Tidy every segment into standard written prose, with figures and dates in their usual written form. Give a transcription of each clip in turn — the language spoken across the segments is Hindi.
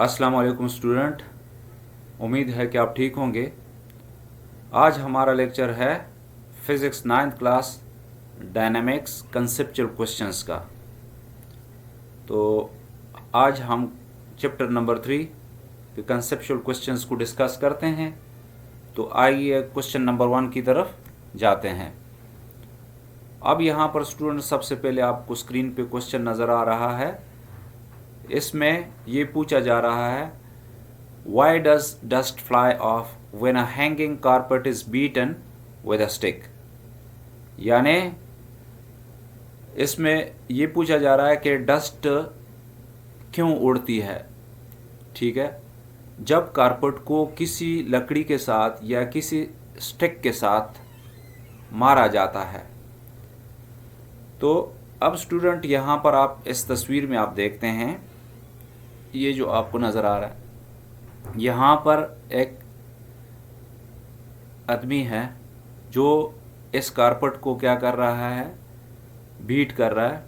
अस्सलाम वालेकुम स्टूडेंट। उम्मीद है कि आप ठीक होंगे। आज हमारा लेक्चर है physics 9th class dynamics conceptual questions का। तो आज हम चैप्टर नंबर 3 के कंसेप्चुअल क्वेश्चंस को डिस्कस करते हैं। तो आइए क्वेश्चन नंबर 1 की तरफ जाते हैं। अब यहाँ पर स्टूडेंट सबसे पहले आपको स्क्रीन पे क्वेश्चन नज़र आ रहा है। इसमें ये पूछा जा रहा है, Why does dust fly off when a hanging carpet is beaten with a stick? यानी इसमें ये पूछा जा रहा है कि डस्ट क्यों उड़ती है। ठीक है, जब कारपेट को किसी लकड़ी के साथ या किसी स्टिक के साथ मारा जाता है। तो अब स्टूडेंट यहाँ पर आप इस तस्वीर में आप देखते हैं, ये जो आपको नज़र आ रहा है, यहाँ पर एक आदमी है जो इस कारपेट को क्या कर रहा है, बीट कर रहा है।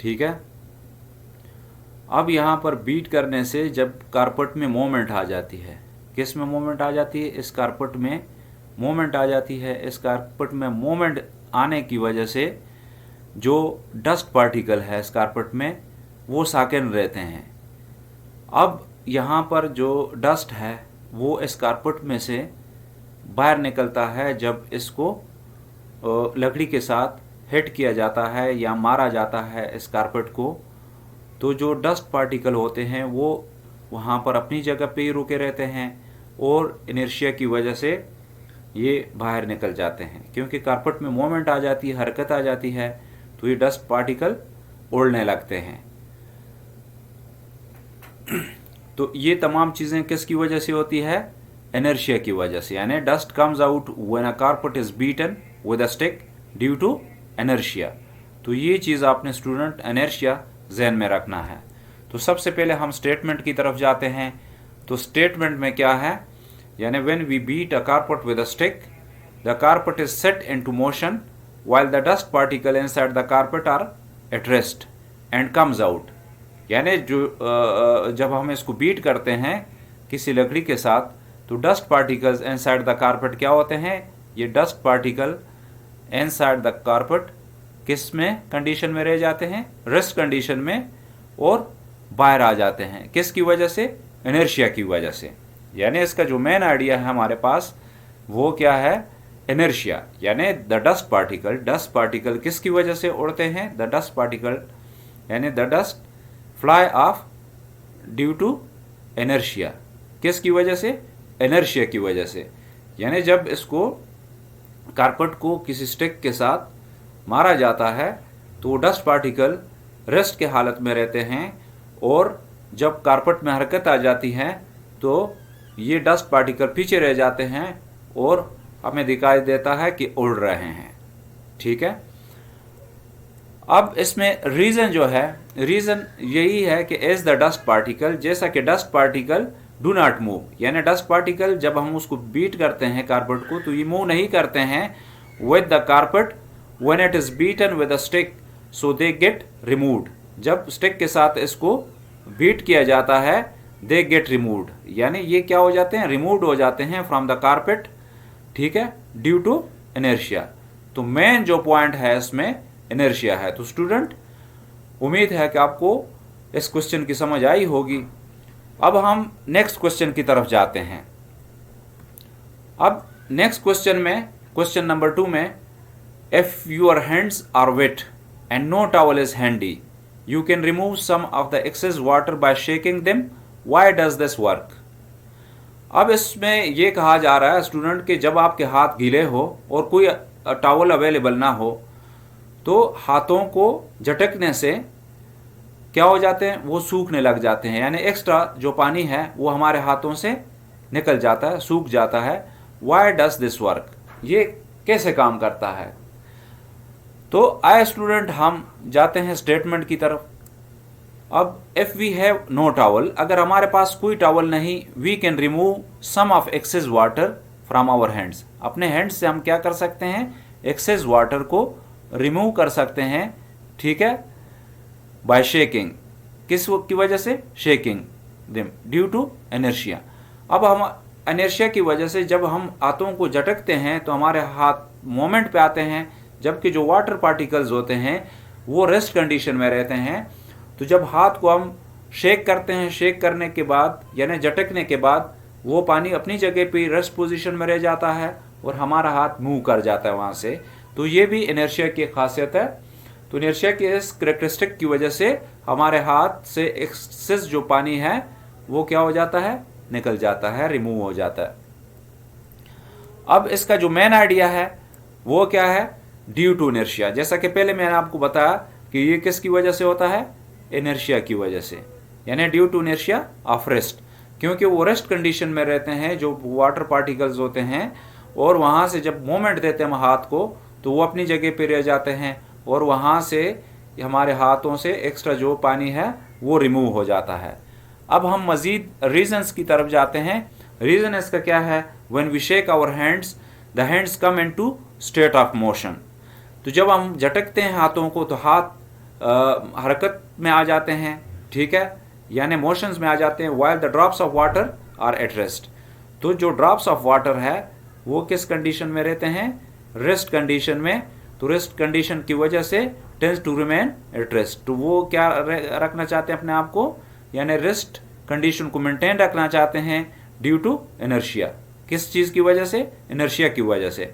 ठीक है, अब यहाँ पर बीट करने से जब कारपेट में मोमेंट आ जाती है, किस में मोमेंट आ जाती है, इस कारपेट में मोमेंट आ जाती है। इस कारपेट में मोमेंट आने की वजह से जो डस्ट पार्टिकल है इस कारपेट में वो साकिन रहते हैं। अब यहाँ पर जो डस्ट है वो इस कारपेट में से बाहर निकलता है जब इसको लकड़ी के साथ हिट किया जाता है या मारा जाता है इस कारपेट को। तो जो डस्ट पार्टिकल होते हैं वो वहाँ पर अपनी जगह पे ही रुके रहते हैं और इनर्शिया की वजह से ये बाहर निकल जाते हैं। क्योंकि कारपेट में मोमेंट आ जाती है, हरकत आ जाती है, तो ये डस्ट पार्टिकल उड़ने लगते हैं। तो ये तमाम चीज़ें किसकी वजह से होती है, इनर्शिया की वजह से। यानी dust comes out when a carpet is beaten with a stick due to inertia. तो ये चीज़ आपने स्टूडेंट इनर्शिया जहन में रखना है। तो सबसे पहले हम स्टेटमेंट की तरफ जाते हैं। तो स्टेटमेंट में क्या है, यानी when we beat a carpet with a stick the carpet is set into motion while the dust particle inside the carpet are at rest and comes out. यानी जो जब हम इसको बीट करते हैं किसी लकड़ी के साथ, तो dust particles inside the carpet क्या होते हैं, ये dust particle inside the carpet किस में कंडीशन में रह जाते हैं, रेस्ट कंडीशन में, और बाहर आ जाते हैं। किसकी वजह से, इनर्शिया की वजह से। यानी इसका जो मेन आइडिया है हमारे पास वो क्या है, इनर्शिया। यानी द डस्ट पार्टिकल किसकी वजह से उड़ते हैं, द डस्ट पार्टिकल यानी the dust fly off due to inertia. किसकी वजह से, इनर्शिया की वजह से। यानी जब इसको कारपेट को किसी स्टिक के साथ मारा जाता है तो डस्ट पार्टिकल रेस्ट के हालत में रहते हैं, और जब कारपेट में हरकत आ जाती है तो ये डस्ट पार्टिकल पीछे रह जाते हैं और हमें दिखाई देता है कि उड़ रहे हैं। ठीक है, अब इसमें रीज़न जो है, रीज़न यही है कि एज द डस्ट पार्टिकल, जैसा कि dust particle do not move. यानी डस्ट पार्टिकल जब हम उसको बीट करते हैं कारपेट को तो ये मूव नहीं करते हैं with the carpet when it is beaten with a stick, so they get removed. जब स्टिक के साथ इसको बीट किया जाता है दे गेट रिमूव्ड, यानी ये क्या हो जाते हैं, रिमूव्ड हो जाते हैं फ्रॉम द कारपेट। ठीक है, ड्यू टू इनर्शिया। तो मेन जो पॉइंट है इसमें इनर्शिया है। तो स्टूडेंट उम्मीद है कि आपको इस क्वेश्चन की समझ आई होगी। अब हम नेक्स्ट क्वेश्चन की तरफ जाते हैं। अब नेक्स्ट क्वेश्चन में, क्वेश्चन नंबर 2 में, if your hands are wet and no towel is handy you can remove some of the excess water by shaking them, why does this work. अब इसमें यह कहा जा रहा है स्टूडेंट कि जब आपके हाथ गीले हो और कोई टॉवल अवेलेबल ना हो तो हाथों को झटकने से क्या हो जाते हैं, वो सूखने लग जाते हैं। यानी एक्स्ट्रा जो पानी है वो हमारे हाथों से निकल जाता है, सूख जाता है। व्हाई डज दिस वर्क, ये कैसे काम करता है। तो आए स्टूडेंट हम जाते हैं स्टेटमेंट की तरफ। अब if we have no towel, अगर हमारे पास कोई टॉवल नहीं, we can remove some of excess water from our hands. अपने हैंड्स से हम क्या कर सकते हैं, एक्सेस वाटर को रिमूव कर सकते हैं। ठीक है, बाय शेकिंग, किस की वजह से, shaking. Them due to inertia. अब हम इनर्शिया की वजह से जब हम हाथों को झटकते हैं तो हमारे हाथ मोमेंट पे आते हैं, जबकि जो वाटर पार्टिकल्स होते हैं वो रेस्ट कंडीशन में रहते हैं। तो जब हाथ को हम शेक करते हैं, शेक करने के बाद यानी झटकने के बाद वो पानी अपनी जगह पे रेस्ट पोजीशन में रह जाता है और हमारा हाथ मूव कर जाता है वहाँ से। तो ये भी इनर्शिया की खासियत है। तो इनर्शिया के इस करेक्टरिस्टिक की वजह से हमारे हाथ से एक्सेस जो पानी है वो क्या हो जाता है, निकल जाता है, रिमूव हो जाता है। अब इसका जो मेन आइडिया है वो क्या है, ड्यू टू इनर्शिया। जैसा कि पहले मैंने आपको बताया कि ये किसकी वजह से होता है, इनर्शिया की वजह से, यानी due to inertia of rest. क्योंकि वो रेस्ट कंडीशन में रहते हैं जो वाटर पार्टिकल्स होते हैं, और वहां से जब मूवमेंट देते हैं हम हाथ को तो वो अपनी जगह पे रह जाते हैं और वहां से हमारे हाथों से एक्स्ट्रा जो पानी है वो रिमूव हो जाता है। अब हम मजीद रीजंस की तरफ जाते हैं। रीजन इसका क्या है, when we shake our hands the hands come into state of motion. तो जब हम झटकते हैं हाथों को तो हाथ हरकत में आ जाते हैं, ठीक है, यानी मोशंस में आ जाते हैं। While the drops of water are at rest. तो जो ड्रॉप्स ऑफ वाटर है वो किस कंडीशन में रहते हैं, रेस्ट कंडीशन में। तो रेस्ट कंडीशन की वजह से tends to remain at rest. तो वो क्या रखना चाहते हैं अपने आप को, यानी रेस्ट कंडीशन को मेंटेन रखना चाहते हैं ड्यू टू इनर्शिया। किस चीज की वजह से, इनर्शिया की वजह से।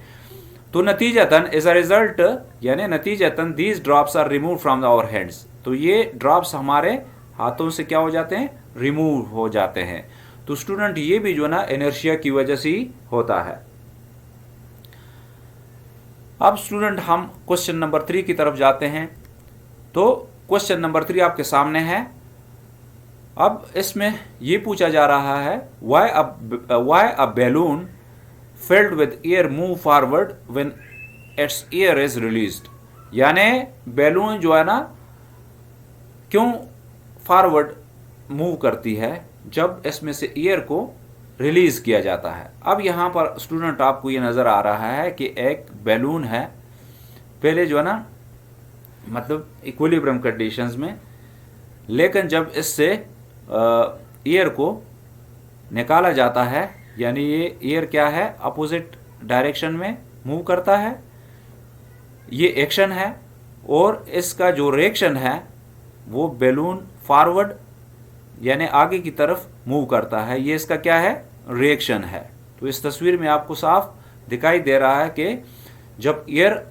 तो नतीजतन एज अ रिजल्ट, यानी नतीजतन these drops are remove from our hands. तो ये ड्रॉप्स हमारे हाथों से क्या हो जाते हैं, रिमूव हो जाते हैं। तो स्टूडेंट ये भी जो ना इनर्शिया की वजह से ही होता है। अब स्टूडेंट हम क्वेश्चन नंबर 3 की तरफ जाते हैं। तो क्वेश्चन नंबर 3 आपके सामने है। अब इसमें ये पूछा जा रहा है, why a balloon filled with air move forward when it's air is released. यानी बैलून जो है ना क्यों फॉरवर्ड मूव करती है जब इसमें से एयर को रिलीज किया जाता है। अब यहां पर स्टूडेंट आपको ये नजर आ रहा है कि एक बैलून है, पहले जो है ना मतलब इक्विलिब्रियम कंडीशंस में, लेकिन जब इससे एयर को निकाला जाता है, यानी ये एयर क्या है, अपोजिट डायरेक्शन में मूव करता है, ये एक्शन है। और इसका जो रिएक्शन है वो बैलून फॉरवर्ड यानी आगे की तरफ मूव करता है, ये इसका क्या है, रिएक्शन है। तो इस तस्वीर में आपको साफ दिखाई दे रहा है कि जब एयर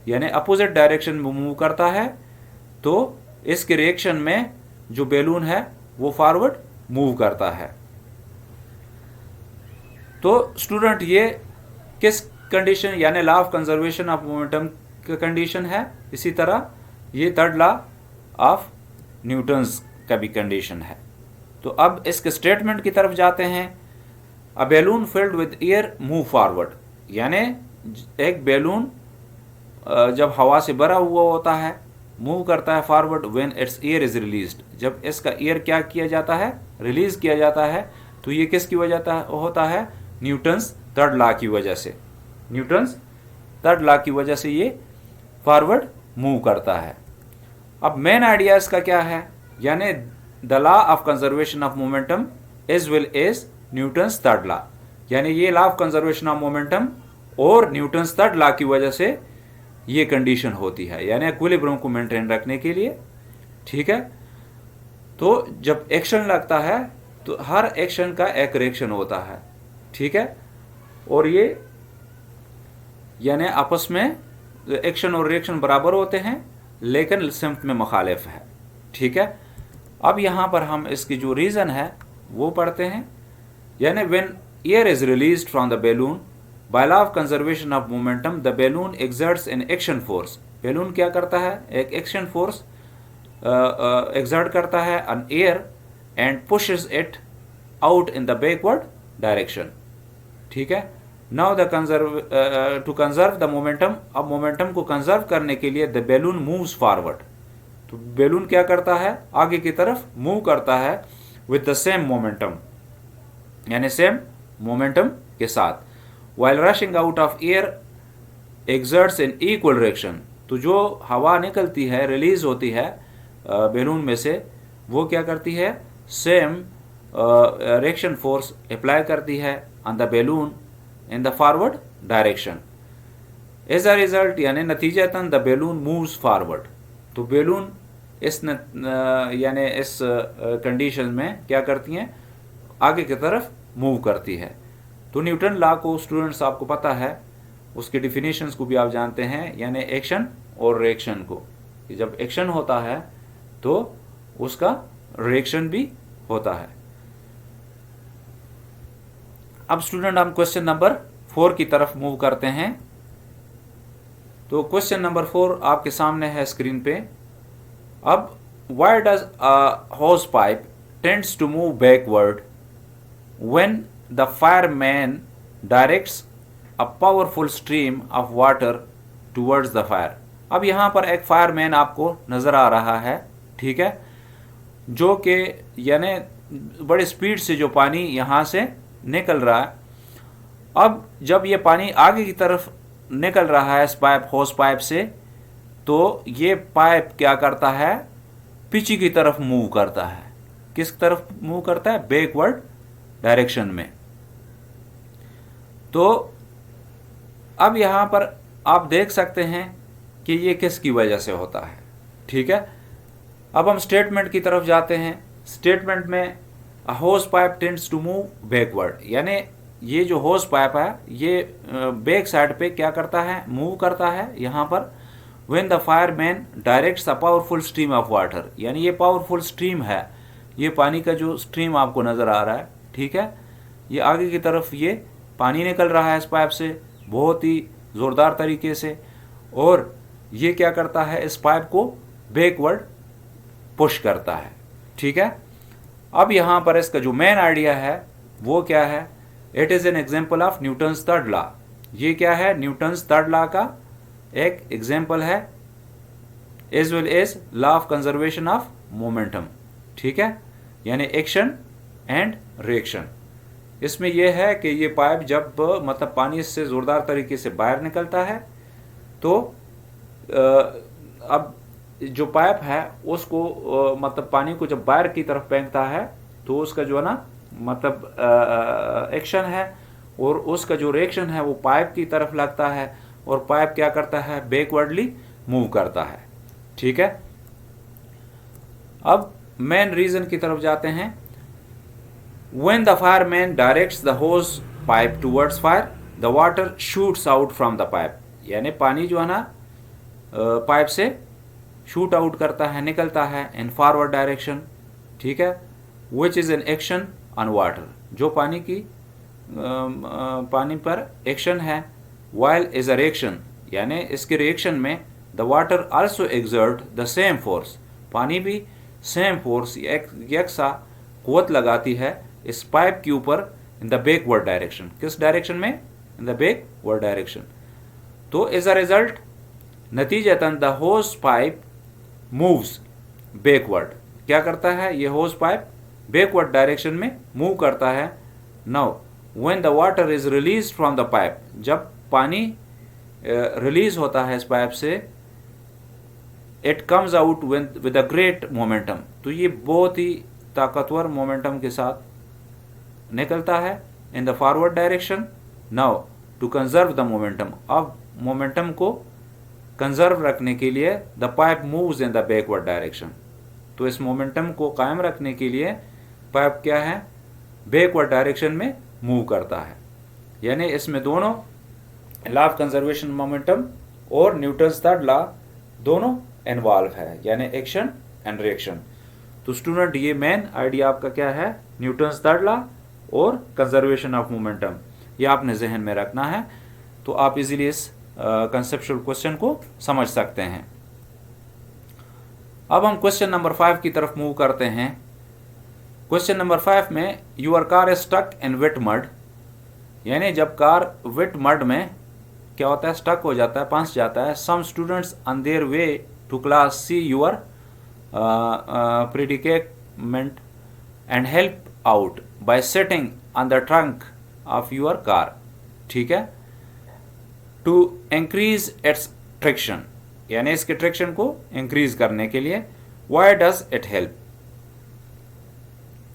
यानी अपोजिट डायरेक्शन में मूव करता है तो इसके रिएक्शन में जो बैलून है वो फॉरवर्ड मूव करता है। तो स्टूडेंट ये किस कंडीशन, यानी law of conservation of momentum का कंडीशन है। इसी तरह ये थर्ड लॉ ऑफ न्यूटन्स का भी कंडीशन है। तो अब इसके स्टेटमेंट की तरफ जाते हैं। A balloon filled with air move forward, यानी एक बैलून जब हवा से भरा हुआ होता है मूव करता है forward when it's air is released. जब इसका एयर क्या किया जाता है, रिलीज किया जाता है। तो ये किसकी वजह होता है, न्यूटन्स थर्ड लॉ की वजह से। न्यूटन्स थर्ड लॉ की वजह से ये फॉरवर्ड मूव करता है। अब मेन आइडिया इसका क्या है, यानी the law of conservation of momentum as well as Newton's third law. यानी ये law of conservation of momentum और न्यूटन्स थर्ड लॉ की वजह से ये कंडीशन होती है, यानी इक्विलिब्रियम को मेंटेन रखने के लिए, ठीक है। तो जब एक्शन लगता है तो हर एक्शन का एक रिएक्शन होता है, ठीक है, और ये यानी आपस में एक्शन और रिएक्शन बराबर होते हैं लेकिन सिम्त में मुखालिफ है, ठीक है। अब यहां पर हम इसकी जो रीजन है वो पढ़ते हैं। यानी when air is released from the balloon by law of conservation of momentum the balloon exerts an action force. Balloon क्या करता है, एक एक्शन फोर्स एक्सर्ट करता है on air and pushes it out in the backward direction, ठीक है। Now the two conserve the momentum, अब मोमेंटम को कंजर्व करने के लिए द बैलून मूव्स फॉरवर्ड। तो बैलून क्या करता है, आगे की तरफ मूव करता है विद द सेम मोमेंटम, यानी सेम मोमेंटम के साथ। While rushing out of air exerts in equal direction. तो जो हवा निकलती है, रिलीज होती है बैलून में से, वो क्या करती है, सेम रिएक्शन फोर्स अप्लाई करती है on the balloon in the forward direction. As a result यानी नतीजतन द बैलून मूव्स फॉरवर्ड। तो बैलून इस यानी इस कंडीशन में क्या करती हैं, आगे की तरफ मूव करती है। तो न्यूटन लॉ को स्टूडेंट्स आपको पता है, उसके डिफिनेशंस को भी आप जानते हैं, यानी एक्शन और रिएक्शन को, कि जब एक्शन होता है तो उसका रिएक्शन भी होता है। अब स्टूडेंट हम क्वेश्चन नंबर 4 की तरफ मूव करते हैं। तो क्वेश्चन नंबर 4 आपके सामने है स्क्रीन पे। अब why does a hose pipe tends to move backward when the fireman directs a powerful stream of water towards the fire? अब यहाँ पर एक फायरमैन आपको नज़र आ रहा है, ठीक है, जो कि यानी बड़ी स्पीड से जो पानी यहाँ से निकल रहा है। अब जब ये पानी आगे की तरफ निकल रहा है इस पाइप, होस पाइप से, तो ये पाइप क्या करता है, पीछे की तरफ मूव करता है। किस तरफ मूव करता है, बैकवर्ड डायरेक्शन में। तो अब यहाँ पर आप देख सकते हैं कि ये किसकी वजह से होता है, ठीक है। अब हम स्टेटमेंट की तरफ जाते हैं। स्टेटमेंट में hose pipe tends to move backward, यानी ये जो होस पाइप है ये बैक साइड पे क्या करता है, मूव करता है। यहाँ पर when the fireman directs a powerful stream of water, यानी ये पावरफुल स्ट्रीम है, ये पानी का जो स्ट्रीम आपको नज़र आ रहा है, ठीक है, ये आगे की तरफ ये पानी निकल रहा है इस पाइप से बहुत ही ज़ोरदार तरीके से, और ये क्या करता है, इस पाइप को बैकवर्ड पुश करता है, ठीक है। अब यहाँ पर इसका जो मेन आइडिया है वो क्या है, it is an example of Newton's third law. ये क्या है, न्यूटन्स थर्ड लॉ का एक एग्जाम्पल है, as well as law of conservation of momentum, ठीक है, यानी एक्शन एंड रिएक्शन। इसमें यह है कि ये पाइप जब मतलब पानी इससे ज़ोरदार तरीके से बाहर निकलता है, तो अब जो पाइप है उसको मतलब पानी को जब बाहर की तरफ फेंकता है तो उसका जो है ना मतलब एक्शन है, और उसका जो रिएक्शन है वो पाइप की तरफ लगता है, और पाइप क्या करता है, बैकवर्डली मूव करता है, ठीक है। अब मेन रीजन की तरफ जाते हैं। When the fireman directs the hose pipe towards fire, the water shoots out from the pipe, यानी पानी जो है ना पाइप से शूट आउट करता है, निकलता है इन फॉरवर्ड डायरेक्शन, ठीक है, which is an action on water, जो पानी की पानी पर एक्शन है। वाइल इज अ रिएक्शन, यानी इसके रिएक्शन में the water also exert the same force, पानी भी सेम फोर्स यकसा कुव्वत लगाती है इस पाइप के ऊपर इन द बैकवर्ड डायरेक्शन। किस डायरेक्शन में, इन द बैकवर्ड डायरेक्शन। तो एज अ रिजल्ट नतीजतन द होस पाइप मूव्स बैकवर्ड, क्या करता है ये होस पाइप, बैकवर्ड डायरेक्शन में मूव करता है। Now when the water is release from the pipe, जब पानी रिलीज होता है इस पाइप से, it comes out with a great momentum, तो ये बहुत ही ताकतवर मोमेंटम के साथ निकलता है in the forward direction. Now to conserve the momentum, अब मोमेंटम को कंजर्व रखने के लिए the pipe moves in the backward direction, तो इस मोमेंटम को कायम रखने के लिए पाइप क्या है, बैकवर्ड डायरेक्शन में मूव करता है। यानी इसमें दोनों लॉ ऑफ कंजर्वेशन मोमेंटम और न्यूटन्स थर्ड लॉ दोनों इन्वॉल्व है, यानी एक्शन एंड रिएक्शन। तो स्टूडेंट ये मेन आइडिया आपका क्या है, न्यूटन्स थर्ड लॉ और कंजर्वेशन ऑफ मोमेंटम, ये आपने जहन में रखना है, तो आप इजीली इस कंसेप्चुअल क्वेश्चन को समझ सकते हैं। अब हम क्वेश्चन नंबर 5 की तरफ मूव करते हैं। क्वेश्चन नंबर 5 में your car is stuck in wet mud, यानी जब कार वेट मड में क्या होता है, स्टक हो जाता है, फंस जाता है। Some students on their way to class see your predicament and help out by sitting on the trunk of your car, ठीक है, टू इंक्रीज इट्स ट्रैक्शन, यानी इसके ट्रैक्शन को इंक्रीज करने के लिए। व्हाई डज इट हेल्प,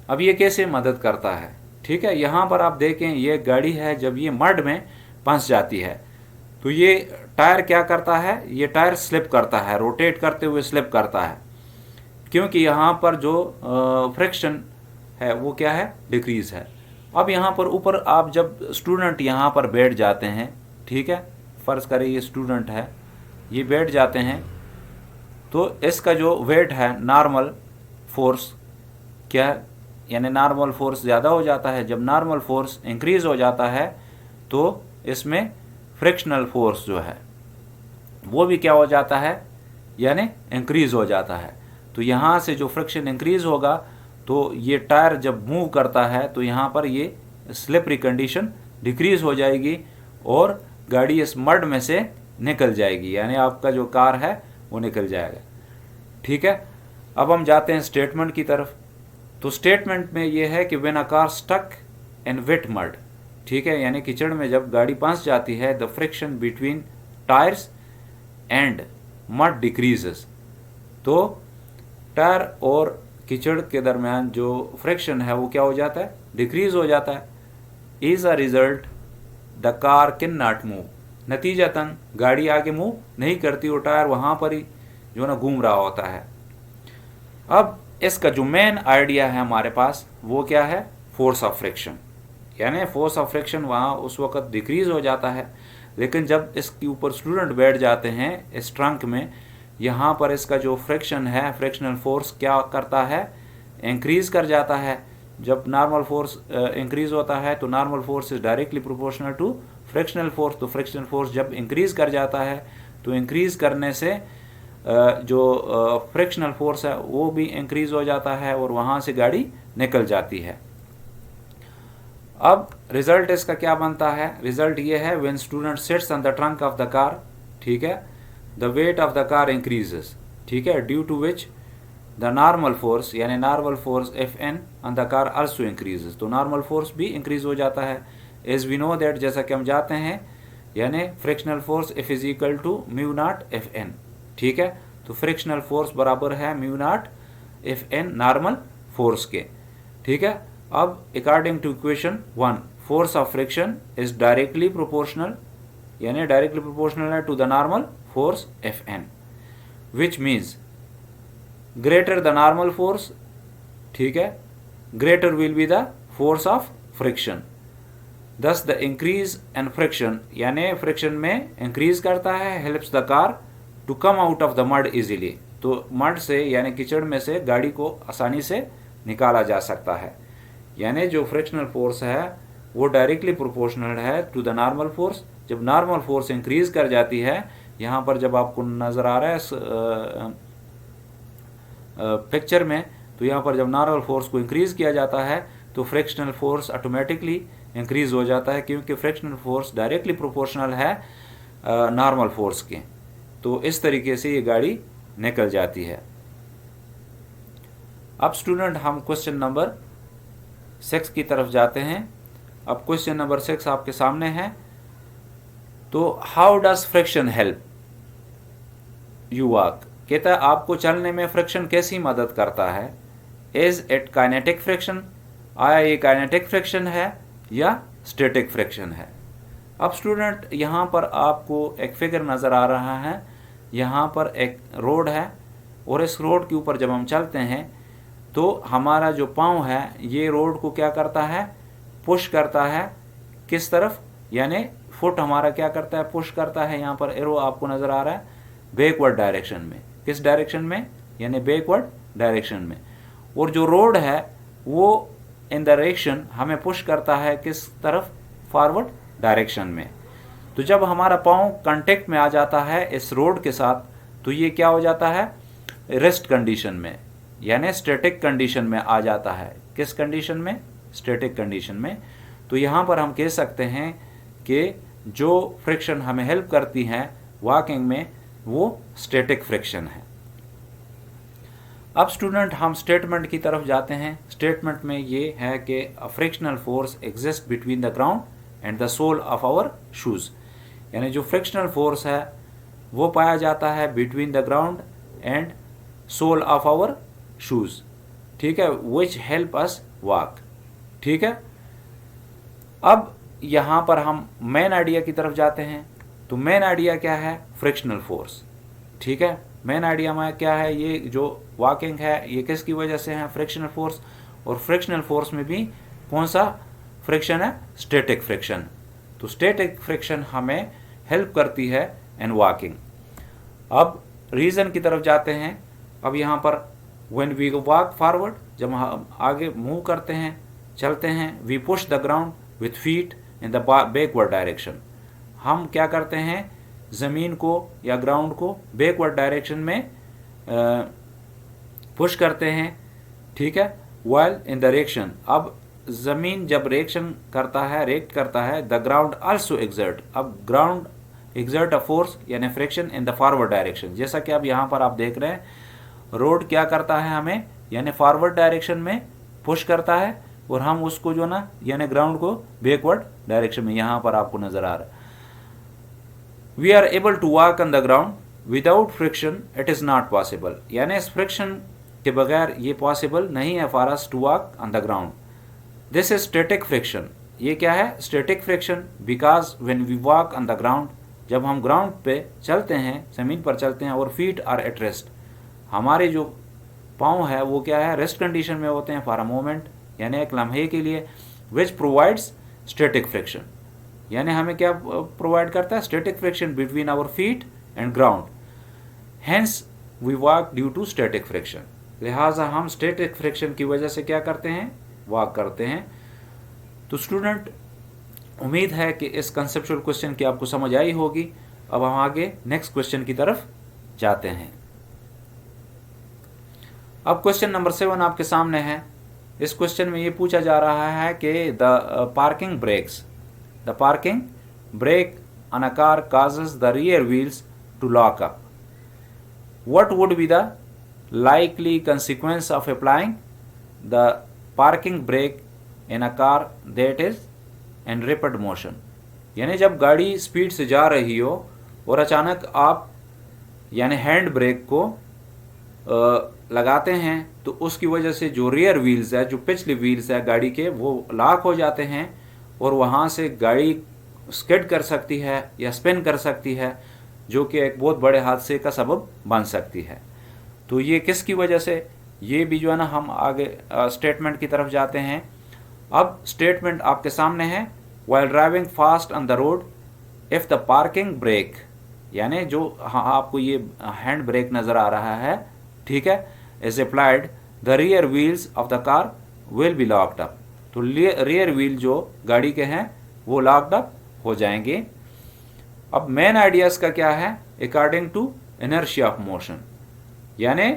अब ये कैसे मदद करता है, ठीक है। यहाँ पर आप देखें ये गाड़ी है, जब ये मड में फंस जाती है तो ये टायर क्या करता है, ये टायर स्लिप करता है, रोटेट करते हुए स्लिप करता है, क्योंकि यहाँ पर जो फ्रिक्शन है वो क्या है, डिक्रीज है। अब यहाँ पर ऊपर आप जब स्टूडेंट यहाँ पर बैठ जाते हैं, ठीक है, फर्ज करें ये स्टूडेंट है, ये बैठ जाते हैं, तो इसका जो वेट है नॉर्मल फोर्स क्या है, यानी नॉर्मल फोर्स ज़्यादा हो जाता है। जब नॉर्मल फोर्स इंक्रीज हो जाता है तो इसमें फ्रिक्शनल फोर्स जो है वो भी क्या हो जाता है, यानी इंक्रीज हो जाता है। तो यहाँ से जो फ्रिक्शन इंक्रीज होगा तो ये टायर जब मूव करता है तो यहाँ पर ये स्लिपरी कंडीशन डिक्रीज हो जाएगी और गाड़ी इस मड में से निकल जाएगी, यानी आपका जो कार है वो निकल जाएगा, ठीक है। अब हम जाते हैं स्टेटमेंट की तरफ। तो स्टेटमेंट में ये है कि when a car stuck in wet mud, ठीक है, यानी कीचड़ में जब गाड़ी फंस जाती है, the friction between tyres and mud decreases, तो टायर और कीचड़ के दरमियान जो फ्रिक्शन है वो क्या हो जाता है, डिक्रीज हो जाता है। Is a result the car can not move, नतीजतन गाड़ी आगे मूव नहीं करती और टायर वहाँ पर ही जो ना घूम रहा होता है। अब इसका जो मेन आइडिया है हमारे पास वो क्या है, फोर्स ऑफ फ्रिक्शन, यानी फोर्स ऑफ फ्रिक्शन वहाँ उस वक्त डिक्रीज हो जाता है, लेकिन जब इसके ऊपर स्टूडेंट बैठ जाते हैं इस ट्रंक में, यहाँ पर इसका जो फ्रिक्शन है, फ्रिक्शनल फोर्स क्या करता है, इंक्रीज कर जाता है। जब नॉर्मल फोर्स इंक्रीज होता है तो normal force is directly proportional to frictional force, तो फ्रिक्शनल फोर्स जब इंक्रीज कर जाता है तो इंक्रीज करने से जो फ्रिक्शनल फोर्स है वो भी इंक्रीज हो जाता है और वहाँ से गाड़ी निकल जाती है। अब रिजल्ट इसका क्या बनता है, रिजल्ट ये है when student sits on the trunk of the car, ठीक है, the weight of the car increases, ठीक है, due to which the normal force, यानी normal force Fn on the car also increases, तो नॉर्मल फोर्स भी इंक्रीज हो जाता है। एज वी नो दैट, जैसा कि हम जाते हैं, यानी frictional force F is equal to mu naught Fn, ठीक है, तो फ्रिक्शनल फोर्स बराबर है mu naught Fn normal force के, ठीक है। अब according to equation 1, force of friction is directly proportional, यानी डायरेक्टली प्रोपोर्शनल है to the normal force Fn, which means greater the normal force, ठीक है, greater will be the force of friction. Thus the increase and friction, यानी फ्रिक्शन में इंक्रीज करता है, helps the car to come out of the mud easily, तो मड से यानी कीचड़ में से गाड़ी को आसानी से निकाला जा सकता है। यानी जो फ्रिक्शनल फोर्स है वो डायरेक्टली प्रोपोर्शनल है टू द नॉर्मल फोर्स। जब नॉर्मल फोर्स इंक्रीज कर जाती है, यहाँ पर जब आपको नज़र आ रहा है पिक्चर में, तो यहाँ पर जब नॉर्मल फोर्स को इंक्रीज किया जाता है तो फ्रिक्शनल फोर्स ऑटोमेटिकली इंक्रीज हो जाता है, क्योंकि फ्रिक्शनल फोर्स डायरेक्टली प्रोपोर्शनल है नॉर्मल फोर्स के। तो इस तरीके से ये गाड़ी निकल जाती है। अब स्टूडेंट हम क्वेश्चन नंबर 6 की तरफ जाते हैं। अब क्वेश्चन नंबर 6 आपके सामने है। तो how does friction help you walk, कहता है आपको चलने में फ्रिक्शन कैसी मदद करता है। इज इट काइनेटिक फ्रिक्शन, आया ये काइनेटिक फ्रिक्शन है या स्टैटिक फ्रिक्शन है। अब स्टूडेंट यहाँ पर आपको एक फिगर नज़र आ रहा है, यहाँ पर एक रोड है और इस रोड के ऊपर जब हम चलते हैं तो हमारा जो पाँव है ये रोड को क्या करता है, पुश करता है किस तरफ, यानी फुट हमारा क्या करता है, पुश करता है। यहाँ पर एरो आपको नज़र आ रहा है बैकवर्ड डायरेक्शन में, किस डायरेक्शन में, यानी बैकवर्ड डायरेक्शन में। और जो रोड है वो इन डायरेक्शन हमें पुश करता है किस तरफ, फॉरवर्ड डायरेक्शन में। तो जब हमारा पाँव कांटेक्ट में आ जाता है इस रोड के साथ तो ये क्या हो जाता है, रेस्ट कंडीशन में, यानी स्टैटिक कंडीशन में आ जाता है। किस कंडीशन में, स्टैटिक कंडीशन में। तो यहाँ पर हम कह सकते हैं कि जो फ्रिक्शन हमें हेल्प करती है वॉकिंग में वो स्टैटिक फ्रिक्शन है। अब स्टूडेंट हम स्टेटमेंट की तरफ जाते हैं। स्टेटमेंट में ये है कि a frictional force exist between the ground and the sole of our shoes, यानी जो फ्रिक्शनल फोर्स है वो पाया जाता है between the ground and sole of our shoes. ठीक है, विच हेल्प अस वॉक। ठीक है, अब यहाँ पर हम मेन आइडिया की तरफ जाते हैं। तो मेन आइडिया क्या है? Frictional force. ठीक है, मेन आइडिया में क्या है? ये जो वॉकिंग है ये किसकी वजह से है? Frictional force. और फ्रिक्शनल फोर्स में भी कौन सा फ्रिक्शन है? Static friction. तो स्टैटिक फ्रिक्शन हमें हेल्प करती है इन वॉकिंग। अब रीजन की तरफ जाते हैं। अब यहाँ पर व्हेन वी वॉक फॉरवर्ड, जब हम आगे मूव करते हैं, चलते हैं, we push the ground with feet in the backward direction. हम क्या करते हैं? ज़मीन को या ग्राउंड को बैकवर्ड डायरेक्शन में पुश करते हैं। ठीक है, वाइल इन डायरेक्शन, अब ज़मीन जब रिएक्शन करता है, रिएक्ट करता है, द ग्राउंड आल्सो एग्जर्ट, अब ग्राउंड एग्जर्ट अ फोर्स यानी friction in the forward direction. जैसा कि अब यहाँ पर आप देख रहे हैं, रोड क्या करता है हमें, यानी फॉरवर्ड डायरेक्शन में पुश करता है, और हम उसको जो ना यानी ग्राउंड को बैकवर्ड डायरेक्शन में, यहाँ पर आपको नजर आ रहा है। We are able to walk on the ground without friction, it is not possible, यानी इस फ्रिक्शन के बगैर ये पॉसिबल नहीं है for us to walk on the ground. This is static friction. ये क्या है? Static friction. Because when we walk on the ground, जब हम ग्राउंड पे चलते हैं, ज़मीन पर चलते हैं, और फीट आर एट रेस्ट, हमारे जो पाँव है वो क्या है? रेस्ट कंडीशन में होते हैं फॉर अ मोमेंट, यानी एक लम्हे के लिए, विच प्रोवाइड्स स्टैटिक फ्रिक्शन, यानी हमें क्या प्रोवाइड करता है? Static friction between our feet and ground. Hence we walk due to static friction. लिहाजा हम स्टैटिक फ्रिक्शन की वजह से क्या करते हैं? वॉक करते हैं। तो स्टूडेंट, उम्मीद है कि इस कंसेप्चुअल क्वेश्चन की आपको समझ आई होगी। अब हम आगे नेक्स्ट क्वेश्चन की तरफ जाते हैं। अब क्वेश्चन नंबर 7 आपके सामने है। इस क्वेश्चन में ये पूछा जा रहा है कि the parking break on a car causes the rear wheels to lock up. What would be the likely consequence of applying the parking brake in a car that is in rapid motion? यानी जब गाड़ी स्पीड से जा रही हो और अचानक आप यानी हैंड ब्रेक को लगाते हैं, तो उसकी वजह से जो रियर व्हील्स है, जो पिछले व्हील्स है गाड़ी के, वो लॉक हो जाते हैं और वहाँ से गाड़ी स्किड कर सकती है या स्पिन कर सकती है, जो कि एक बहुत बड़े हादसे का सबब बन सकती है। तो ये किसकी वजह से? ये भी जो है ना, हम आगे स्टेटमेंट की तरफ जाते हैं। अब स्टेटमेंट आपके सामने है। While driving fast on the road if the parking break, यानी जो आपको ये हैंड ब्रेक नज़र आ रहा है, ठीक है, is applied, the rear wheels of the car will be locked up. तो रियर व्हील जो गाड़ी के हैं वो लॉक्ड अप हो जाएंगे। अब मेन आइडियाज का क्या है? According to inertia of motion, यानी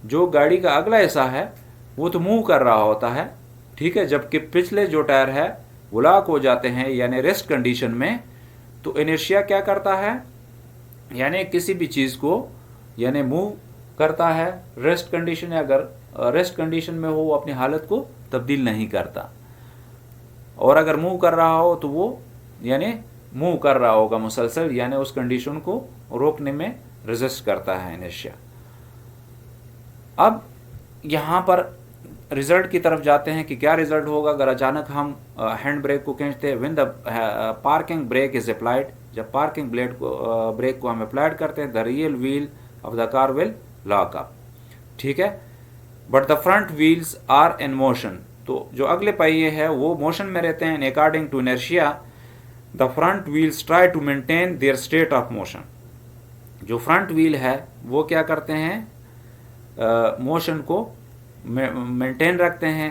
जो गाड़ी का अगला हिस्सा है वो तो मूव कर रहा होता है, ठीक है, जबकि पिछले जो टायर है वो लॉक हो जाते हैं यानी रेस्ट कंडीशन में। तो इनर्शिया क्या करता है? यानी किसी भी चीज़ को यानी मूव करता है रेस्ट कंडीशन, या अगर रेस्ट कंडीशन में हो वो अपनी हालत को तब्दील नहीं करता, और अगर मूव कर रहा हो तो वो यानी मूव कर रहा होगा मुसलसल, यानी उस कंडीशन को रोकने में रेजिस्ट करता है इनर्शिया। अब यहाँ पर रिजल्ट की तरफ जाते हैं कि क्या रिजल्ट होगा अगर अचानक हम हैंड ब्रेक को खींचते हैं। When the parking brake is applied, जब पार्किंग ब्रेक को हम अप्लाइड करते हैं, the real wheel of the car will lock up, ठीक है, but the front wheels are in motion. तो जो अगले पहिए है वो मोशन में रहते हैं। According to inertia the front wheels try to maintain their state of motion. जो फ्रंट व्हील है वो क्या करते हैं? मोशन को मेंटेन रखते हैं।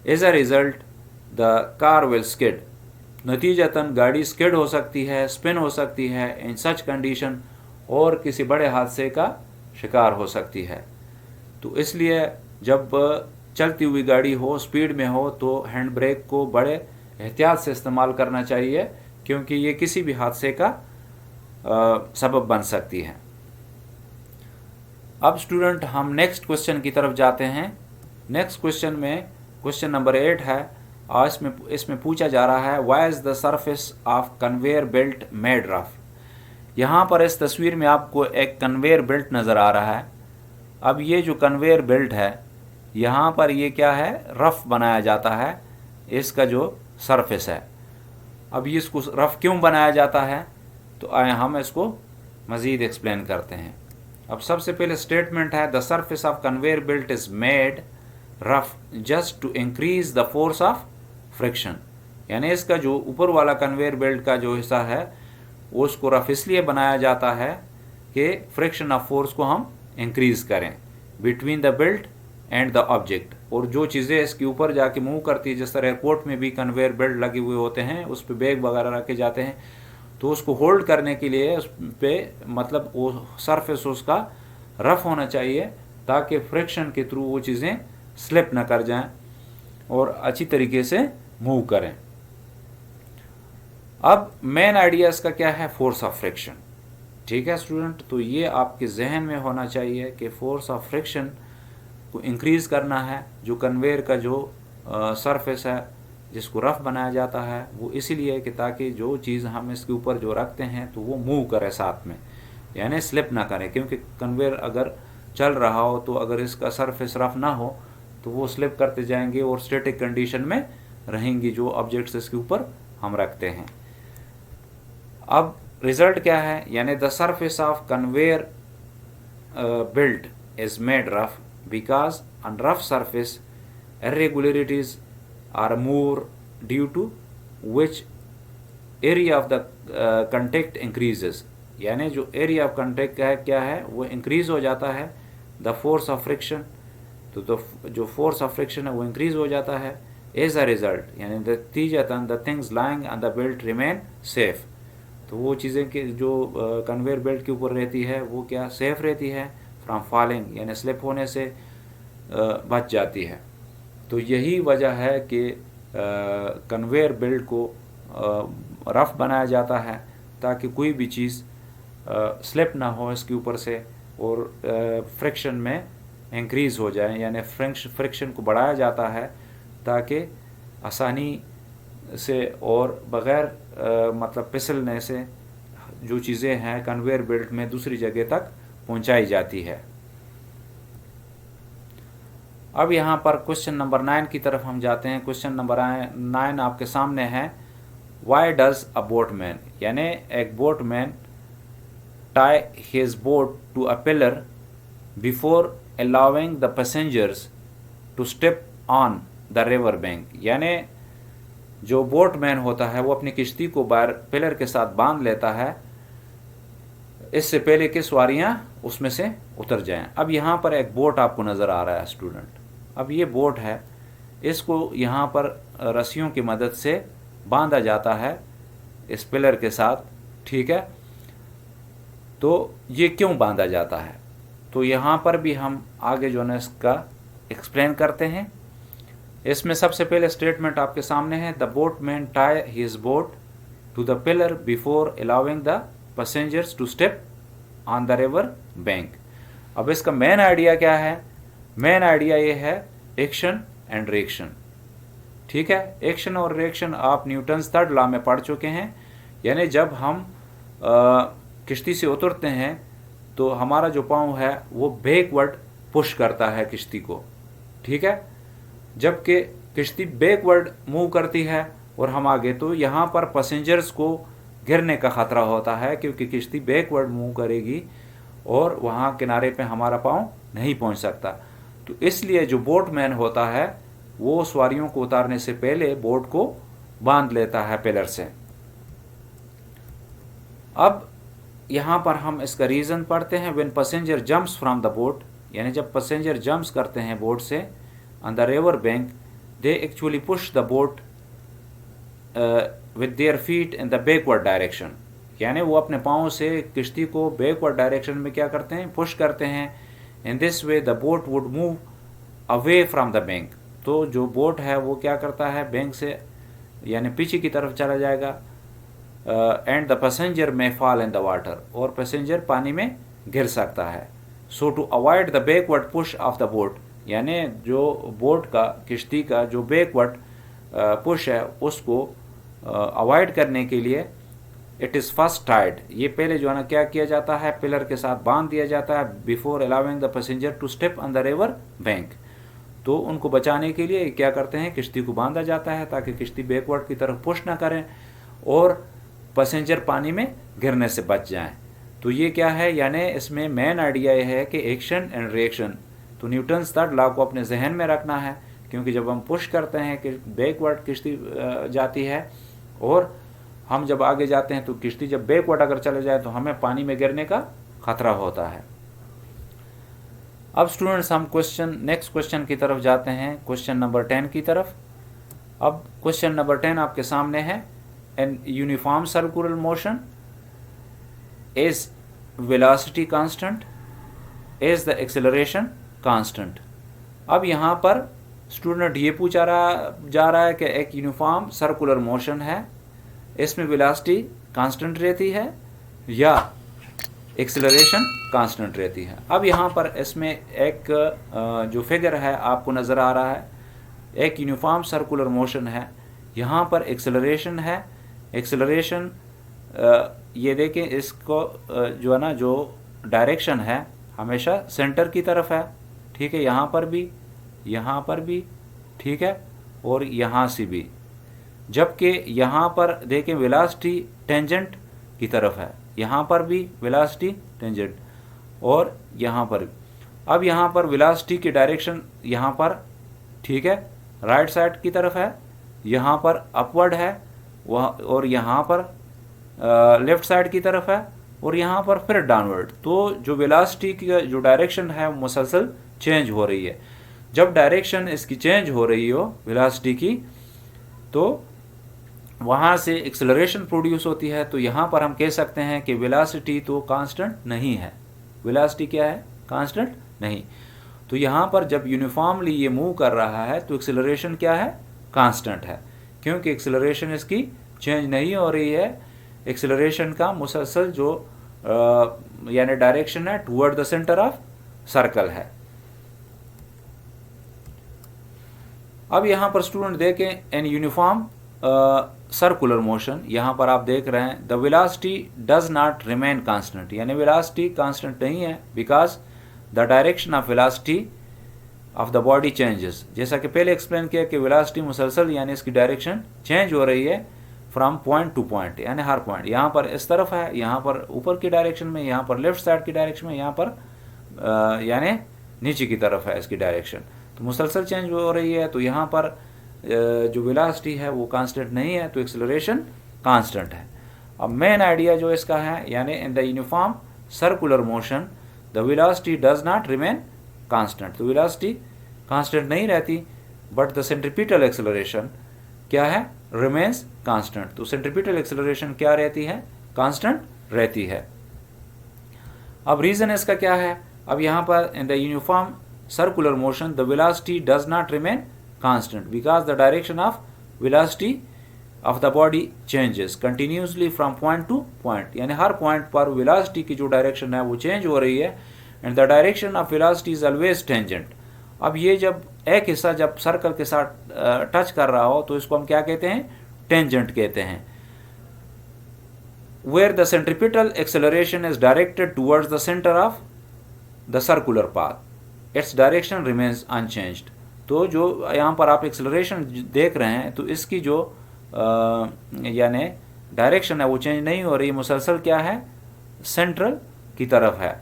As a result the car will skid, नतीजतन गाड़ी स्किड हो सकती है, स्पिन हो सकती है इन सच कंडीशन, और किसी बड़े हादसे का शिकार हो सकती है। तो इसलिए जब चलती हुई गाड़ी हो, स्पीड में हो, तो हैंड ब्रेक को बड़े एहतियात से इस्तेमाल करना चाहिए, क्योंकि ये किसी भी हादसे का सबब बन सकती है। अब स्टूडेंट हम नेक्स्ट क्वेश्चन की तरफ जाते हैं। नेक्स्ट क्वेश्चन में क्वेश्चन नंबर 8 है, और इसमें पूछा जा रहा है why is the surface of conveyor belt made rough. यहाँ पर इस तस्वीर में आपको एक कन्वेयर बेल्ट नज़र आ रहा है। अब ये जो कन्वेयर बेल्ट है यहाँ पर ये क्या है, रफ बनाया जाता है, इसका जो सरफेस है। अब ये इसको रफ क्यों बनाया जाता है, तो आए हम इसको मज़ीद एक्सप्लेन करते हैं। अब सबसे पहले स्टेटमेंट है, the surface of conveyor belt is made rough just to increase the force of friction. यानी इसका जो ऊपर वाला कन्वेयर बेल्ट का जो हिस्सा है वो उसको रफ इसलिए बनाया जाता है कि फ्रिक्शन ऑफ फोर्स को हम इंक्रीज करें between the belt and the object. और जो चीज़ें इसके ऊपर जाके मूव करती है, जिस तरह एयरपोर्ट में भी कन्वेयर बेल्ट लगे हुए होते हैं, उस पर बैग वगैरह रखे जाते हैं, तो उसको होल्ड करने के लिए उस पर मतलब वो सरफेस उसका रफ होना चाहिए ताकि फ्रिक्शन के थ्रू वो चीज़ें स्लिप ना कर जाएं और अच्छी तरीके से मूव करें। अब मेन आइडिया इसका क्या है, फोर्स ऑफ फ्रिक्शन। ठीक है स्टूडेंट, तो ये आपके जहन में होना चाहिए कि फोर्स ऑफ फ्रिक्शन को इंक्रीज़ करना है। जो कन्वेयर का जो सरफेस है जिसको रफ बनाया जाता है वो इसीलिए कि ताकि जो चीज़ हम इसके ऊपर जो रखते हैं तो वो मूव करे साथ में, यानी स्लिप ना करे। क्योंकि कन्वेयर अगर चल रहा हो तो अगर इसका सरफेस रफ ना हो तो वो स्लिप करते जाएंगे और स्टैटिक कंडीशन में रहेंगी जो ऑब्जेक्ट्स इसके ऊपर हम रखते हैं। अब रिजल्ट क्या है, यानी the surface of conveyor belt is made rough because on rough surface irregularities are more due to which area of the contact increases। यानी जो एरिया ऑफ कंटेक्ट का है क्या है वो इंक्रीज हो जाता है द फोर्स ऑफ फ्रिक्शन, तो जो फोर्स ऑफ फ्रिक्शन है वो इंक्रीज हो जाता है। एज अ रिजल्ट यानी नतीजतन the things lying on the belt remain safe, तो वो चीज़ें कि जो कन्वेयर बेल्ट के ऊपर रहती है वो क्या सेफ रहती है फ्रॉम फॉलिंग, यानी स्लिप होने से बच जाती है। तो यही वजह है कि कन्वेयर बेल्ट को रफ बनाया जाता है ताकि कोई भी चीज़ स्लिप ना हो इसके ऊपर से और फ्रिक्शन में इंक्रीज़ हो जाए, यानी फ्रिक्शन को बढ़ाया जाता है ताकि आसानी से और बग़ैर मतलब फिसलने से जो चीज़ें हैं कन्वेयर बेल्ट में दूसरी जगह तक पहुंचाई जाती है। अब यहाँ पर क्वेश्चन नंबर 9 की तरफ हम जाते हैं। क्वेश्चन नंबर 9 आपके सामने है, वाई डज अ बोटमैन, यानी एक boatman tie his boat to a pillar before allowing the passengers to step on the river bank. यानी जो बोटमैन होता है वो अपनी किश्ती को बाहर पिलर के साथ बांध लेता है इससे पहले कि सवारियाँ उसमें से उतर जाएं। अब यहाँ पर एक बोट आपको नज़र आ रहा है स्टूडेंट। अब ये बोट है, इसको यहाँ पर रस्सियों की मदद से बांधा जाता है इस पिलर के साथ। ठीक है, तो ये क्यों बांधा जाता है, तो यहाँ पर भी हम आगे जो है इसका एक्सप्लेन करते हैं। इसमें सबसे पहले स्टेटमेंट आपके सामने है, the boatman tie his boat to the pillar before allowing the passengers to step on the river bank. अब इसका मेन आइडिया क्या है, मेन आइडिया ये है एक्शन एंड रिएक्शन। ठीक है, एक्शन और रिएक्शन आप न्यूटन्स थर्ड लॉ में पढ़ चुके हैं। यानी जब हम किश्ती से उतरते हैं तो हमारा जो पाँव है वो बैकवर्ड पुश करता है किश्ती को। ठीक है, जबकि किश्ती बैकवर्ड मूव करती है और हम आगे, तो यहाँ पर पैसेंजर्स को गिरने का ख़तरा होता है क्योंकि किश्ती बैकवर्ड मूव करेगी और वहाँ किनारे पे हमारा पाँव नहीं पहुँच सकता। तो इसलिए जो बोटमैन होता है वो सवारियों को उतारने से पहले बोट को बांध लेता है पिलर से। अब यहाँ पर हम इसका रीज़न पढ़ते हैं, when passenger jumps from the boat, यानी जब पैसेंजर जंप्स करते हैं बोट से on the river bank, they actually push the boat with their feet in the backward direction. यानी वो अपने पाँव से किश्ती को बैकवर्ड डायरेक्शन में क्या करते हैं, पुश करते हैं। In this way the boat would move away from the bank, तो जो बोट है वो क्या करता है बैंक से यानी पीछे की तरफ चला जाएगा। And the passenger may fall in the water, और पैसेंजर पानी में गिर सकता है। So to avoid the backward push of the boat, यानी जो बोट का किश्ती का जो बैकवर्ड पुश है उसको अवॉइड करने के लिए इट इज़ फर्स्ट टाइड, ये पहले जो है ना क्या किया जाता है, पिलर के साथ बांध दिया जाता है before allowing the passenger to step on the river bank. तो उनको बचाने के लिए क्या करते हैं, किश्ती को बांधा जाता है ताकि किश्ती बैकवर्ड की तरफ पुश ना करें और पैसेंजर पानी में गिरने से बच जाएं। तो ये क्या है, यानी इसमें मेन आइडिया ये है कि एक्शन एंड रिएक्शन। तो न्यूटन्स थर्ड लॉ को अपने जहन में रखना है, क्योंकि जब हम पुश करते हैं कि बैकवर्ड किश्ती जाती है और हम जब आगे जाते हैं तो किश्ती जब बैकवर्ड अगर चले जाए तो हमें पानी में गिरने का खतरा होता है। अब स्टूडेंट्स हम नेक्स्ट क्वेश्चन की तरफ जाते हैं, क्वेश्चन नंबर 10 की तरफ। अब क्वेश्चन नंबर 10 आपके सामने है, an uniform circular motion is velocity constant, is the acceleration constant. अब यहाँ पर स्टूडेंट ये पूछा जा रहा है कि एक यूनिफॉर्म सर्कुलर मोशन है, इसमें वेलोसिटी कांस्टेंट रहती है या एक्सेलरेशन कांस्टेंट रहती है। अब यहाँ पर इसमें एक जो फिगर है आपको नज़र आ रहा है, एक यूनिफॉर्म सर्कुलर मोशन है, यहाँ पर एक्सेलरेशन है। एक्सेलरेशन ये देखें, इसको जो है ना, जो डायरेक्शन है हमेशा सेंटर की तरफ है, ठीक है, यहाँ पर भी, ठीक है, और यहाँ से भी। जबकि यहाँ पर देखें वेलोसिटी टेंजेंट की तरफ है, यहाँ पर भी वेलोसिटी टेंजेंट और यहाँ पर। अब यहाँ पर वेलोसिटी की डायरेक्शन यहाँ पर, ठीक है, राइट साइड की तरफ है, यहाँ पर अपवर्ड है वह, और यहाँ पर लेफ्ट साइड की तरफ है, और यहाँ पर फिर डाउनवर्ड। तो जो वेलोसिटी की जो डायरेक्शन है वो मुसलसल चेंज हो रही है। जब डायरेक्शन इसकी चेंज हो रही हो वेलोसिटी की, तो वहाँ से एक्सेलरेशन प्रोड्यूस होती है। तो यहाँ पर हम कह सकते हैं कि वेलोसिटी तो कांस्टेंट नहीं है। वेलोसिटी क्या है? कांस्टेंट नहीं। तो यहाँ पर जब यूनिफॉर्मली ये मूव कर रहा है तो एक्सेलरेशन क्या है? कांस्टेंट है, क्योंकि एक्सेलरेशन इसकी चेंज नहीं हो रही है। एक्सेलरेशन का मुसलसल जो यानी डायरेक्शन है toward the centre of circle है। अब यहाँ पर स्टूडेंट देखें, एन यूनिफॉर्म सर्कुलर मोशन, यहाँ पर आप देख रहे हैं the velocity does not remain constant, यानी वेलोसिटी कांस्टेंट नहीं है, because the direction of velocity of the body changes. जैसा कि पहले एक्सप्लेन किया कि वेलोसिटी मुसलसल यानी इसकी डायरेक्शन चेंज हो रही है फ्रॉम पॉइंट टू पॉइंट, यानी हर पॉइंट। यहाँ पर इस तरफ है, यहाँ पर ऊपर की डायरेक्शन में, यहाँ पर लेफ्ट साइड की डायरेक्शन में, यहाँ पर यानी नीचे की तरफ है इसकी डायरेक्शन। तो मुसलसल चेंज हो रही है। तो यहाँ पर जो वेलोसिटी है वो कांस्टेंट नहीं है, तो एक्सेलरेशन कांस्टेंट है। अब मेन आइडिया जो इसका है, यानी in the uniform circular motion the velocity does not remain constant. तो वेलोसिटी कांस्टेंट नहीं रहती, बट द सेंट्रीपिटल एक्सेलरेशन क्या है? Remains constant. तो सेंट्रीपिटल एक्सेलरेशन क्या रहती है? कांस्टेंट रहती है। अब रीजन इसका क्या है? अब यहाँ पर in the uniform circular motion the velocity does not remain constant because the direction of velocity of the body changes continuously from point to point, यानी हर पॉइंट पर velocity की जो डायरेक्शन है वो चेंज हो रही है, and the direction of velocity is always tangent। अब ये जब एक हिस्सा जब सर्कल के साथ टच कर रहा हो तो इसको हम क्या कहते हैं? टेंजेंट कहते हैं। where the centripetal acceleration is directed towards the center of the circular path, its direction remains unchanged. तो जो यहाँ पर आप एक्सेलरेशन देख रहे हैं तो इसकी जो यानी डायरेक्शन है वो चेंज नहीं हो रही, मुसलसल क्या है? सेंट्रल की तरफ है।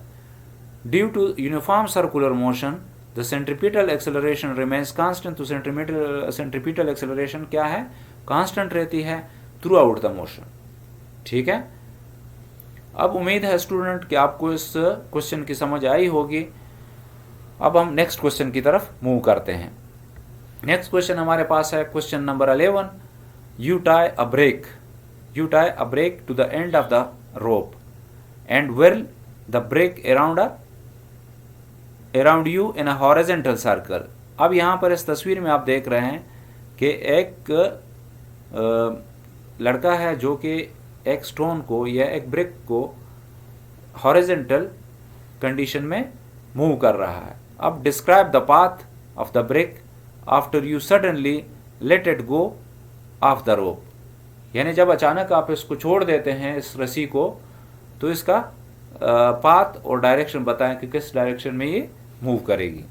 Due to uniform circular motion the centripetal acceleration remains constant. तो सेंट्रीपिटल एक्सेलरेशन क्या है? कांस्टेंट रहती है थ्रू आउट द मोशन। ठीक है। अब उम्मीद है स्टूडेंट कि आपको इस क्वेश्चन की समझ आई होगी। अब हम नेक्स्ट क्वेश्चन की तरफ मूव करते हैं। नेक्स्ट क्वेश्चन हमारे पास है question number 11। You tie a brick to the end of the rope and whirl the brick around you in a horizontal circle. अब यहाँ पर इस तस्वीर में आप देख रहे हैं कि एक लड़का है जो कि एक स्टोन को या एक ब्रिक को हॉरिजॉन्टल कंडीशन में मूव कर रहा है। अब describe the path of the brick after you suddenly let it go off the रोप, यानी जब अचानक आप इसको छोड़ देते हैं इस रस्सी को, तो इसका पाथ और डायरेक्शन बताएं कि किस डायरेक्शन में ये मूव करेगी।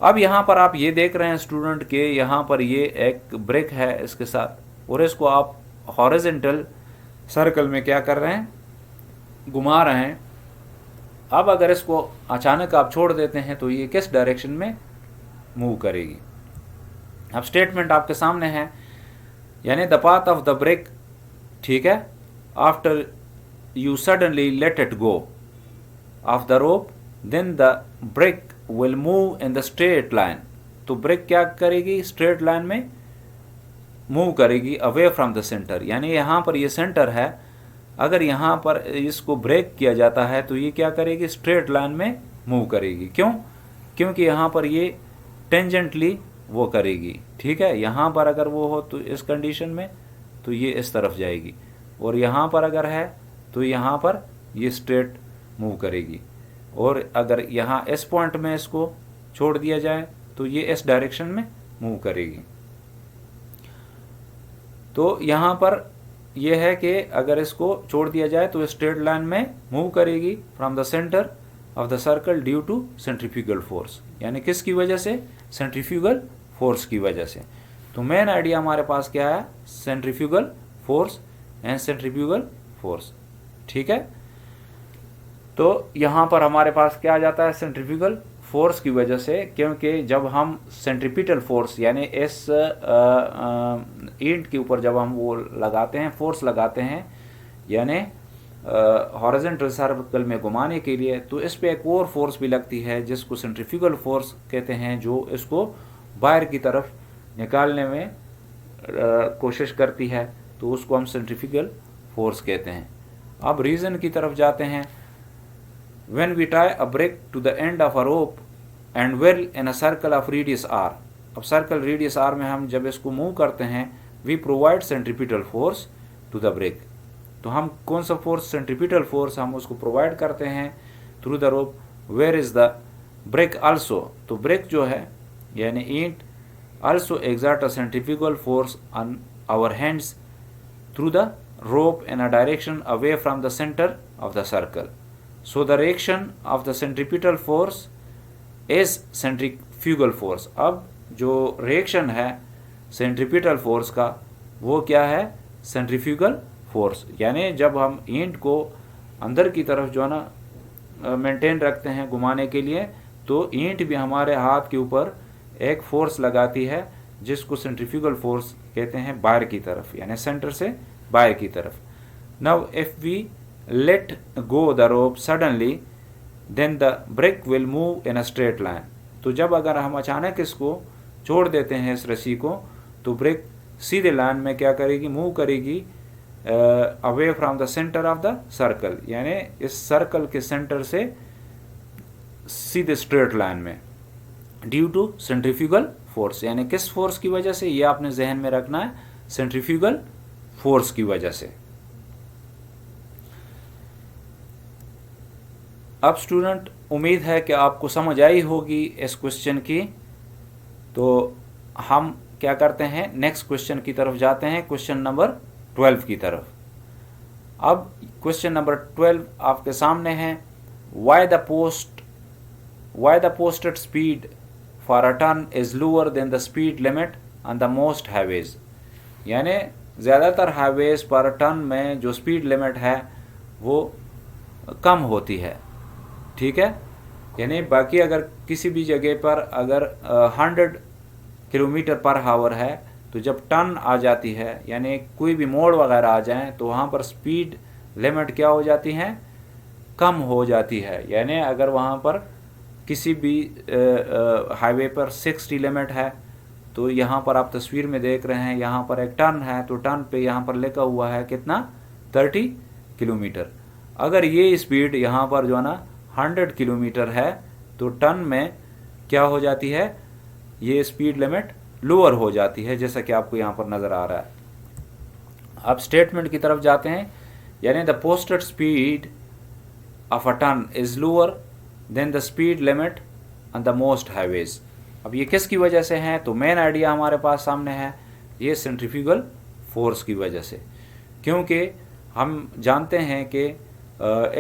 अब यहाँ पर आप ये देख रहे हैं स्टूडेंट के यहाँ पर ये एक ब्रेक है इसके साथ, और इसको आप हॉरिजॉन्टल सर्कल में क्या कर रहे हैं, घुमा रहे हैं। अब अगर इसको अचानक आप छोड़ देते हैं तो ये किस डायरेक्शन में मूव करेगी। अब स्टेटमेंट आपके सामने है, यानी the path of the brick, ठीक है, after you suddenly let it go off the rope then the brick will move in the straight line. तो ब्रेक क्या करेगी, स्ट्रेट लाइन में मूव करेगी अवे फ्रॉम द सेंटर, यानी यहाँ पर ये सेंटर है, अगर यहाँ पर इसको ब्रेक किया जाता है तो ये क्या करेगी, स्ट्रेट लाइन में मूव करेगी। क्यों, क्योंकि यहाँ पर ये टेंजेंटली वो करेगी, ठीक है। यहाँ पर अगर वो हो तो इस कंडीशन में तो ये इस तरफ जाएगी, और यहाँ पर अगर है तो यहाँ पर ये स्ट्रेट मूव करेगी, और अगर यहाँ इस पॉइंट में इसको छोड़ दिया जाए तो ये इस डायरेक्शन में मूव करेगी। तो यहाँ पर यह है कि अगर इसको छोड़ दिया जाए तो स्ट्रेट लाइन में मूव करेगी from the centre of the circle due to centrifugal force, यानी किसकी वजह से, सेंट्रीफ्यूगल फोर्स की वजह से। तो मेन आइडिया हमारे पास क्या है, centrifugal force and centrifugal force, ठीक है। तो यहाँ पर हमारे पास क्या आ जाता है, सेंट्रीफ्यूगल फोर्स की वजह से, क्योंकि जब हम सेंट्रीपिटल फोर्स यानी इस ईंट के ऊपर जब हम वो लगाते हैं, फोर्स लगाते हैं, यानी हॉरिजॉन्टल सर्कल में घुमाने के लिए, तो इस पे एक और फोर्स भी लगती है जिसको सेंट्रीफ्यूगल फोर्स कहते हैं, जो इसको बाहर की तरफ निकालने में कोशिश करती है, तो उसको हम सेंट्रीफ्यूगल फोर्स कहते हैं। अब रीज़न की तरफ जाते हैं। When we tie a brake to the end of a rope and whirl in a circle of radius r, अब सर्कल रेडियस r में हम जब इसको मूव करते हैं, we provide centripetal force to the brake। तो हम कौन सा फोर्स, सेंट्रीपिटल फोर्स, हम उसको प्रोवाइड करते हैं through the rope. Where is the brick also, तो ब्रेक जो है यानी ईंट also exert a centrifugal force on our hands through the rope in a direction away from the center of the circle. So the reaction of the centripetal force is centrifugal force। अब जो रिएक्शन है सेंट्रीपिटल फोर्स का वो क्या है, सेंट्रीफ्यूगल फोर्स। यानी जब हम ईंट को अंदर की तरफ जो है ना मेंटेन रखते हैं घुमाने के लिए, तो ईंट भी हमारे हाथ के ऊपर एक फोर्स लगाती है जिसको सेंट्रीफ्यूगल फोर्स कहते हैं, बाहर की तरफ, यानी सेंटर से बाहर की तरफ। Now if we let go the rope suddenly then the brick will move in a straight line. तो जब अगर हम अचानक इसको छोड़ देते हैं इस रस्सी को, तो ब्रेक सीधे लाइन में क्या करेगी, मूव करेगी away from the centre of the circle, यानी इस सर्कल के सेंटर से सीधे स्ट्रेट लाइन में, ड्यू टू सेंट्रीफ्यूगल फोर्स। यानी किस फोर्स की वजह से, ये आपने जहन में रखना है, सेंट्रीफ्यूगल फोर्स की वजह से। अब स्टूडेंट उम्मीद है कि आपको समझ आई होगी इस क्वेश्चन की। तो हम क्या करते हैं, नेक्स्ट क्वेश्चन की तरफ जाते हैं, क्वेश्चन नंबर 12 की तरफ। अब क्वेश्चन नंबर 12 आपके सामने है, why the posted speed for a turn is lower than the speed limit on the most highways. यानी ज़्यादातर हाईवेज पर टर्न में जो स्पीड लिमिट है वो कम होती है, ठीक है। यानी बाकी अगर किसी भी जगह पर अगर 100 किलोमीटर पर आवर है, तो जब टर्न आ जाती है, यानी कोई भी मोड़ वगैरह आ जाए, तो वहाँ पर स्पीड लिमिट क्या हो जाती है, कम हो जाती है। यानी अगर वहाँ पर किसी भी हाईवे पर 60 लिमिट है, तो यहाँ पर आप तस्वीर में देख रहे हैं, यहाँ पर एक टर्न है, तो टर्न पे यहाँ पर लिखा हुआ है कितना, 30 किलोमीटर। अगर ये स्पीड यहाँ पर जो है ना 100 किलोमीटर है, तो टर्न में क्या हो जाती है, ये स्पीड लिमिट लोअर हो जाती है, जैसा कि आपको यहाँ पर नज़र आ रहा है। अब स्टेटमेंट की तरफ जाते हैं, यानी the posted speed of a turn is lower than the speed limit on the most highways. अब ये किसकी वजह से है, तो मेन आइडिया हमारे पास सामने है, ये सेंट्रीफ्यूगल फोर्स की वजह से। क्योंकि हम जानते हैं कि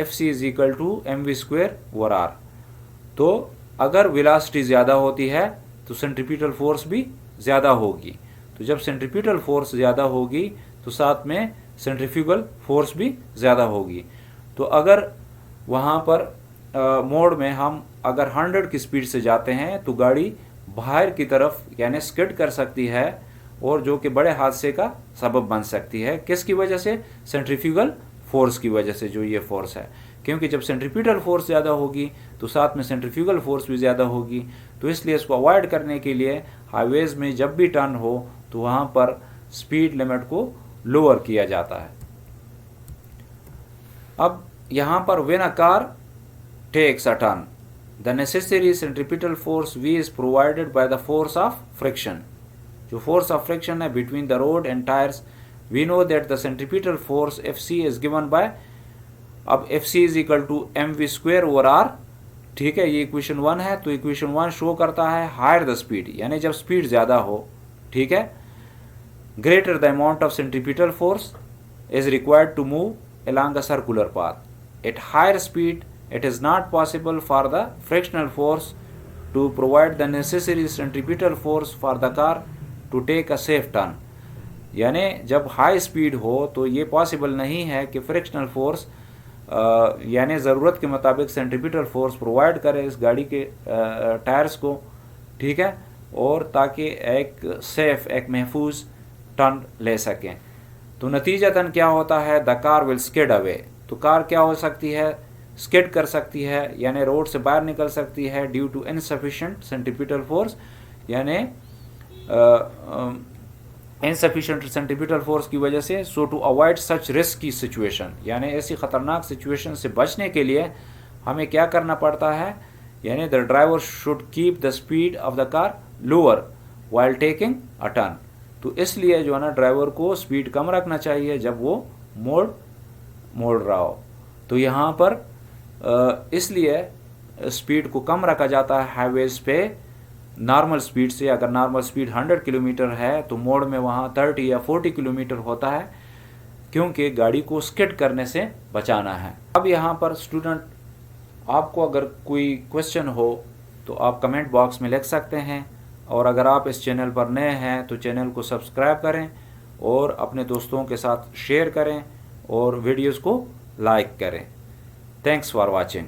Fc is equal to mv² over r। तो अगर वेलोसिटी ज़्यादा होती है तो सेंट्रीपिटल फोर्स भी ज़्यादा होगी। तो जब सेंट्रीपिटल फोर्स ज़्यादा होगी तो साथ में सेंट्रीफ्यूगल फोर्स भी ज़्यादा होगी। तो अगर वहाँ पर मोड में हम अगर 100 की स्पीड से जाते हैं तो गाड़ी बाहर की तरफ यानी स्किड कर सकती है और जो कि बड़े हादसे का सबब बन सकती है। किसकी वजह से? सेंट्रीफ्यूगल फोर्स की वजह से, जो ये फोर्स है। क्योंकि जब सेंट्रीपिटल फोर्स ज़्यादा होगी तो साथ में सेंट्रीफ्यूगल फोर्स भी ज़्यादा होगी। तो इसलिए इसको अवॉइड करने के लिए हाईवेज़ में जब भी टर्न हो तो वहाँ पर स्पीड लिमिट को लोअर किया जाता है। अब यहाँ पर when a car takes a turn, the necessary centripetal force V is provided by the force of friction. जो force of friction है between the road and tires, we know that the centripetal force Fc is given by, अब Fc is equal to mv square over r, ठीक है, ये इक्वेशन 1 है। तो इक्वेशन 1 शो करता है हायर द स्पीड, यानी जब स्पीड ज़्यादा हो, ठीक है, greater the amount of centripetal force is required to move along a circular path. At higher speed it is not possible for the frictional force to provide the necessary centripetal force for the car to take a safe turn. यानी जब हाई स्पीड हो तो ये पॉसिबल नहीं है कि फ्रिक्शनल फोर्स यानी ज़रूरत के मुताबिक सेंट्रीपिटल फोर्स प्रोवाइड करे इस गाड़ी के टायर्स को, ठीक है, और ताकि एक सेफ, एक महफूज टर्न ले सकें। तो नतीजतन क्या होता है? The car will skid away. तो कार क्या हो सकती है? स्किड कर सकती है, यानी रोड से बाहर निकल सकती है due to insufficient centripetal force, यानी इनसफिशिएंट सेंट्रीपिटल फोर्स की वजह से। So to avoid such risky situation, यानी ऐसी ख़तरनाक सिचुएशन से बचने के लिए हमें क्या करना पड़ता है? यानी the driver should keep the speed of the car lower while taking a turn. तो इसलिए जो है ना, ड्राइवर को स्पीड कम रखना चाहिए जब वो मोड़ रहा हो। तो यहाँ पर इसलिए स्पीड को कम रखा जाता है हाईवेज पे नॉर्मल स्पीड से। अगर नॉर्मल स्पीड 100 किलोमीटर है तो मोड़ में वहाँ 30 या 40 किलोमीटर होता है, क्योंकि गाड़ी को स्किड करने से बचाना है। अब यहाँ पर स्टूडेंट, आपको अगर कोई क्वेश्चन हो तो आप कमेंट बॉक्स में लिख सकते हैं, और अगर आप इस चैनल पर नए हैं तो चैनल को सब्सक्राइब करें और अपने दोस्तों के साथ शेयर करें और वीडियोज़ को लाइक करें। Thanks for watching.